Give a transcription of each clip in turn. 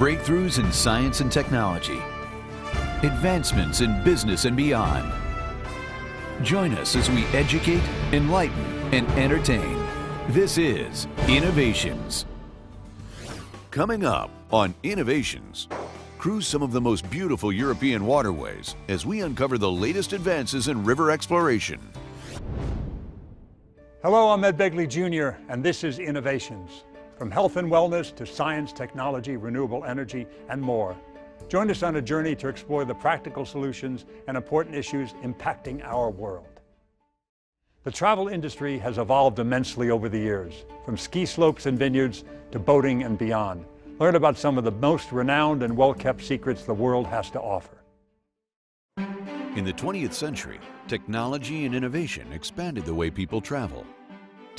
breakthroughs in science and technology, advancements in business and beyond. Join us as we educate, enlighten, and entertain. This is Innovations. Coming up on Innovations, cruise some of the most beautiful European waterways as we uncover the latest advances in river exploration. Hello, I'm Ed Begley Jr., and this is Innovations. From health and wellness to science, technology, renewable energy, and more. Join us on a journey to explore the practical solutions and important issues impacting our world. The travel industry has evolved immensely over the years, from ski slopes and vineyards to boating and beyond. Learn about some of the most renowned and well-kept secrets the world has to offer. In the 20th century, technology and innovation expanded the way people travel.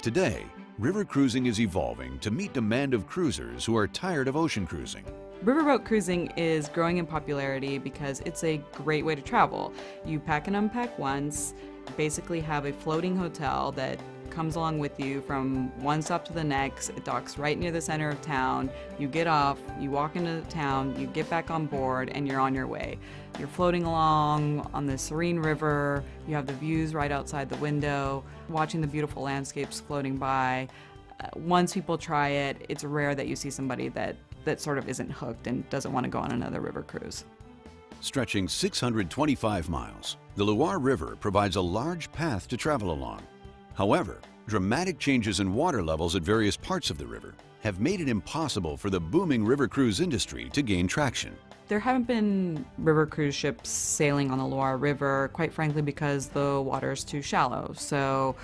Today, river cruising is evolving to meet demand of cruisers who are tired of ocean cruising. Riverboat cruising is growing in popularity because it's a great way to travel. You pack and unpack once, basically have a floating hotel that comes along with you from one stop to the next. It docks right near the center of town. You get off, you walk into the town, you get back on board, and you're on your way. You're floating along on the serene river. You have the views right outside the window, watching the beautiful landscapes floating by. Once people try it, it's rare that you see somebody that sort of isn't hooked and doesn't want to go on another river cruise. Stretching 625 miles, the Loire River provides a large path to travel along. However, dramatic changes in water levels at various parts of the river have made it impossible for the booming river cruise industry to gain traction. There haven't been river cruise ships sailing on the Loire River, quite frankly, because the water is too shallow. So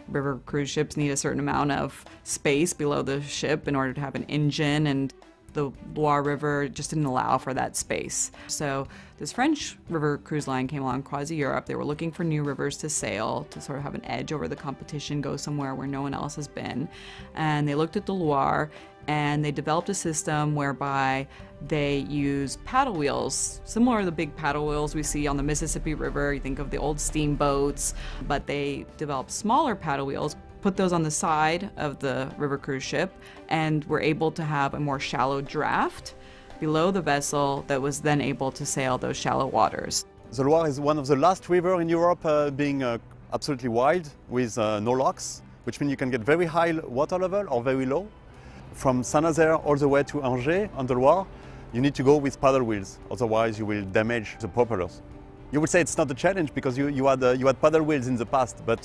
river cruise ships need a certain amount of space below the ship in order to have an engine, and the Loire River just didn't allow for that space. So this French river cruise line came along, CroisiEurope. They were looking for new rivers to sail, to sort of have an edge over the competition, go somewhere where no one else has been. And they looked at the Loire, and they developed a system whereby they use paddle wheels, similar to the big paddle wheels we see on the Mississippi River. You think of the old steamboats, but they developed smaller paddle wheels, put those on the side of the river cruise ship, and were able to have a more shallow draft below the vessel that was then able to sail those shallow waters. The Loire is one of the last rivers in Europe being absolutely wild with no locks, which means you can get very high water level or very low. From Saint-Nazaire all the way to Angers on the Loire, you need to go with paddle wheels, otherwise you will damage the propellers. You would say it's not a challenge because you had paddle wheels in the past, but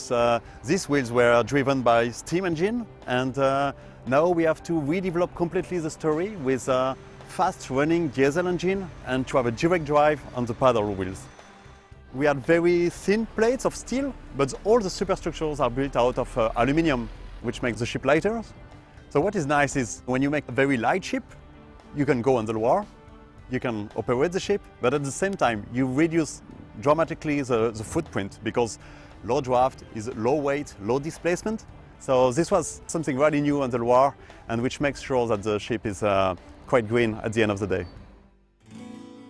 these wheels were driven by steam engine, and now we have to redevelop completely the story with a fast-running diesel engine and to have a direct drive on the paddle wheels. We had very thin plates of steel, but all the superstructures are built out of aluminium, which makes the ship lighter. So what is nice is when you make a very light ship, you can go on the Loire, you can operate the ship, but at the same time you reduce dramatically the footprint because low draft is low weight, low displacement. So this was something really new on the Loire, and which makes sure that the ship is quite green at the end of the day.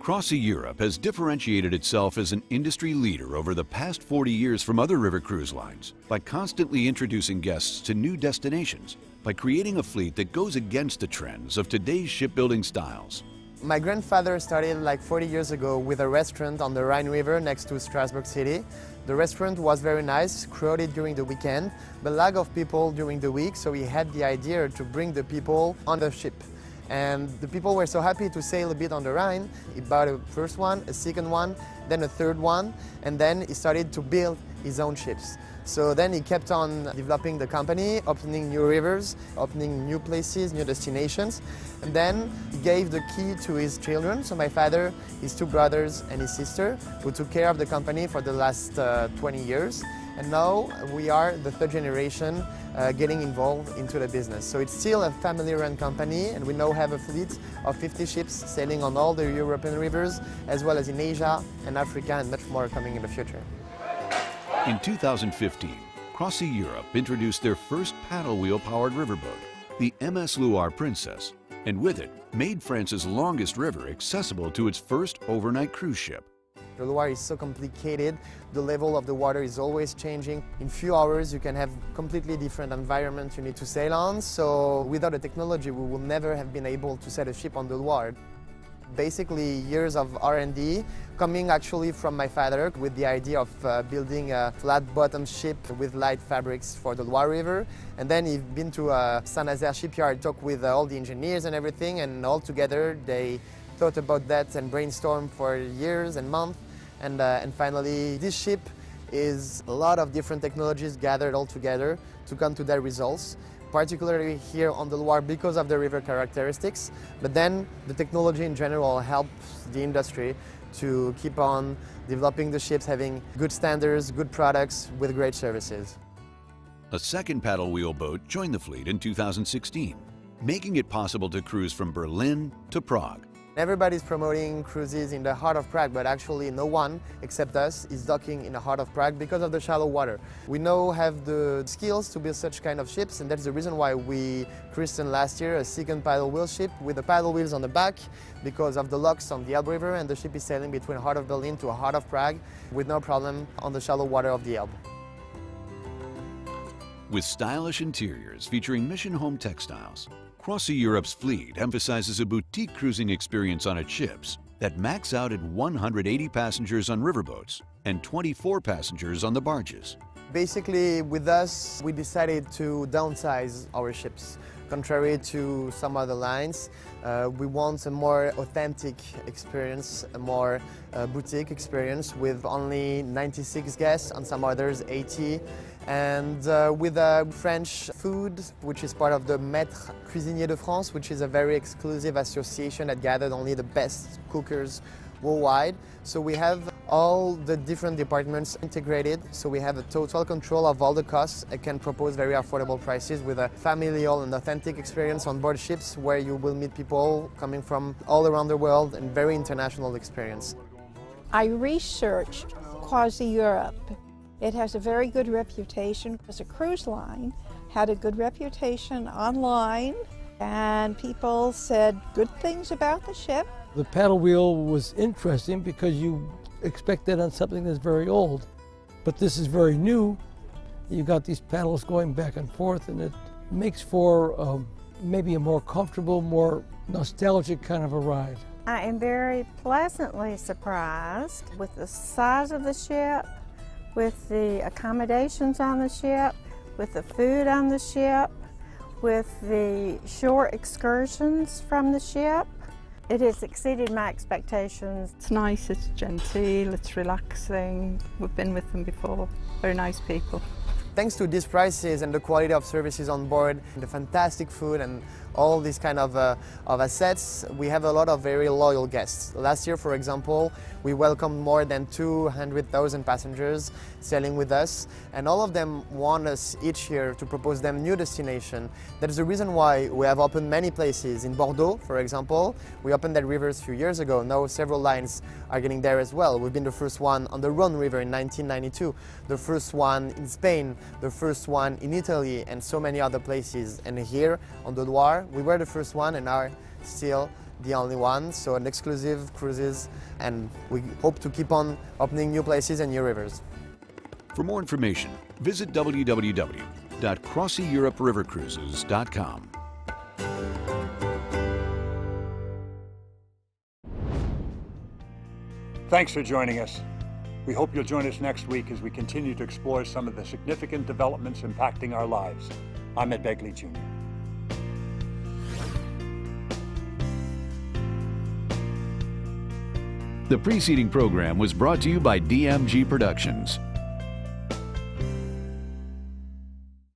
CroisiEurope has differentiated itself as an industry leader over the past 40 years from other river cruise lines by constantly introducing guests to new destinations, by creating a fleet that goes against the trends of today's shipbuilding styles. My grandfather started like 40 years ago with a restaurant on the Rhine River next to Strasbourg City. The restaurant was very nice, crowded during the weekend, but lack of people during the week, so he had the idea to bring the people on the ship. And the people were so happy to sail a bit on the Rhine. He bought a first one, a second one, then a third one, and then he started to build his own ships. So then he kept on developing the company, opening new rivers, opening new places, new destinations. And then he gave the key to his children, so my father, his two brothers and his sister, who took care of the company for the last 20 years. And now we are the third generation getting involved into the business. So it's still a family-run company, and we now have a fleet of 50 ships sailing on all the European rivers, as well as in Asia and Africa, and much more coming in the future. In 2015, CroisiEurope introduced their first paddle wheel-powered riverboat, the MS Loire Princess, and with it, made France's longest river accessible to its first overnight cruise ship. The Loire is so complicated, the level of the water is always changing. In few hours you can have completely different environment you need to sail on, so without the technology we will never have been able to set a ship on the Loire. Basically years of R&D, coming actually from my father with the idea of building a flat-bottom ship with light fabrics for the Loire River. And then he's been to Saint-Nazaire shipyard, talked with all the engineers and everything, and all together they thought about that and brainstormed for years and months. And finally, this ship is a lot of different technologies gathered all together to come to their results, particularly here on the Loire because of the river characteristics. But then the technology in general helps the industry to keep on developing the ships, having good standards, good products with great services. A second paddle wheel boat joined the fleet in 2016, making it possible to cruise from Berlin to Prague. Everybody's promoting cruises in the heart of Prague, but actually no one except us is docking in the heart of Prague because of the shallow water. We now have the skills to build such kind of ships, and that's the reason why we christened last year a second paddle wheel ship with the paddle wheels on the back because of the locks on the Elbe River, and the ship is sailing between the heart of Berlin to the heart of Prague with no problem on the shallow water of the Elbe. With stylish interiors featuring mission home textiles, CroisiEurope's fleet emphasizes a boutique cruising experience on its ships that max out at 180 passengers on riverboats and 24 passengers on the barges. Basically, with us, we decided to downsize our ships. Contrary to some other lines, we want a more authentic experience, a more boutique experience with only 96 guests, on some others 80. And with French food, which is part of the Maîtres Cuisiniers de France, which is a very exclusive association that gathered only the best cookers worldwide. So we have all the different departments integrated, so we have a total control of all the costs and can propose very affordable prices with a familial and authentic experience on board ships where you will meet people coming from all around the world and very international experience. I researched CroisiEurope. It has a very good reputation as a cruise line, had a good reputation online, and people said good things about the ship. The paddle wheel was interesting because you expect that on something that's very old, but this is very new. You got these paddles going back and forth, and it makes for maybe a more comfortable, more nostalgic kind of a ride. I am very pleasantly surprised with the size of the ship, with the accommodations on the ship, with the food on the ship, with the shore excursions from the ship. It has exceeded my expectations. It's nice, it's genteel, it's relaxing. We've been with them before. Very nice people. Thanks to these prices and the quality of services on board, the fantastic food and all these kind of assets, we have a lot of very loyal guests. Last year, for example, we welcomed more than 200,000 passengers sailing with us, and all of them want us each year to propose them new destinations. That is the reason why we have opened many places. In Bordeaux, for example, we opened that river a few years ago. Now several lines are getting there as well. We've been the first one on the Rhone River in 1992, the first one in Spain, the first one in Italy, and so many other places. And here on the Loire, we were the first one and are still the only one, so an exclusive cruises, and we hope to keep on opening new places and new rivers. For more information, visit www.CroisiEuropeRiverCruises.com. Thanks for joining us. We hope you'll join us next week as we continue to explore some of the significant developments impacting our lives. I'm Ed Begley Jr. The preceding program was brought to you by DMG Productions.